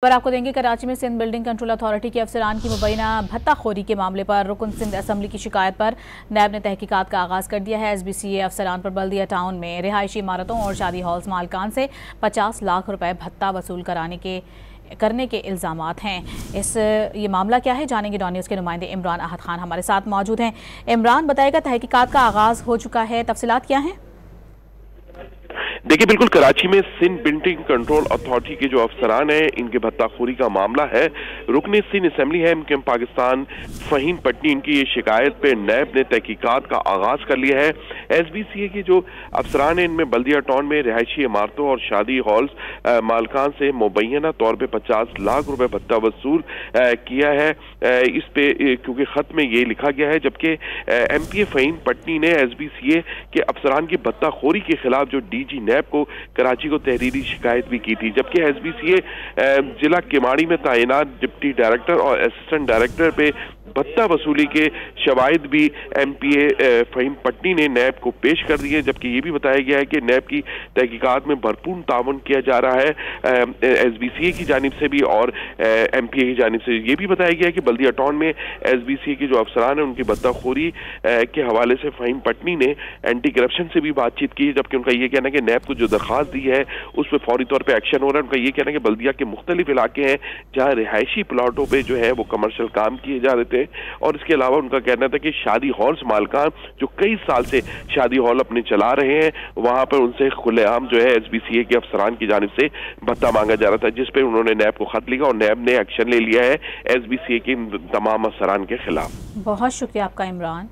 पर आपको देंगे कराची में सिंध बिल्डिंग कंट्रोल अथॉरिटी के अफसरान की मुबैना भत्ताखोरी के मामले पर रुकन सिंध असम्बली की शिकायत पर नैब ने तहकीकात का आगाज कर दिया है। SBCA अफसरान पर बल्दिया टाउन में रिहायशी इमारतों और शादी हॉल्स मालकान से 50 लाख रुपए भत्ता वसूल करने के इल्जामात हैं। ये मामला क्या है जानेंगे। डॉन न्यूज़ के नुमाइंदे इमरान अहद खान हमारे साथ मौजूद हैं। इमरान, बताएगा तहकीकात का आगाज हो चुका है, तफसीलात क्या हैं? देखिए, बिल्कुल कराची में सिंध बिल्डिंग कंट्रोल अथॉरिटी के जो अफसरान हैं, इनके भत्ताखोरी का मामला है। रुकन सिंध असम्बली है इनके पाकिस्तान फ़हीम पटनी, इनकी ये शिकायत पे नैब ने तहकीकात का आगाज कर लिया है। SBCA के जो अफसरान हैं, इनमें बल्दिया टाउन में रिहायशी इमारतों और शादी हॉल्स मालकान से मुबैना तौर पर 50 लाख रुपए भत्ता वसूल किया है। इस पे क्योंकि खत में ये लिखा गया है, जबकि MPA फ़हीम पटनी ने SBCA के अफसरान की भत्ताखोरी के खिलाफ जो DG नैब को कराची को तहरीरी शिकायत भी की थी। जबकि SBCA जिला किमाड़ी में तैनात डिप्टी डायरेक्टर और असिस्टेंट डायरेक्टर पे भत्ता वसूली के शवाहिद भी MPA फ़हीम पटनी ने नैब को पेश कर दिए। जबकि ये भी बताया गया है कि नैब की तहकीकात में भरपूर ताउन किया जा रहा है SBCA की जानिब से भी और MPA की जानिब से। ये भी बताया गया है कि बल्दिया टाउन में SBCA के जो अफसरान हैं, उनकी भत्ताखोरी के हवाले से फ़हीम पटनी ने एंटी करप्शन से भी बातचीत की। जबकि उनका ये कहना है कि नैब को जो दरख्वास्त दी है उस पर फौरी तौर पर एक्शन हो रहा है। उनका ये कहना है कि बल्दिया के मुख्तलिफ इलाके हैं जहाँ रिहायशी प्लाटों पर जो है वो कमर्शियल काम किए जा रहे थे। और इसके अलावा उनका कहना था कि शादी हॉल्स मालकान जो कई साल से शादी हॉल अपने चला रहे हैं, वहां पर उनसे खुलेआम जो है SBCA के अफसरान की जानिब से भत्ता मांगा जा रहा था, जिस पे उन्होंने नैब को खत लिखा और नैब ने एक्शन ले लिया है SBCA के तमाम अफसरान के खिलाफ। बहुत शुक्रिया आपका इमरान।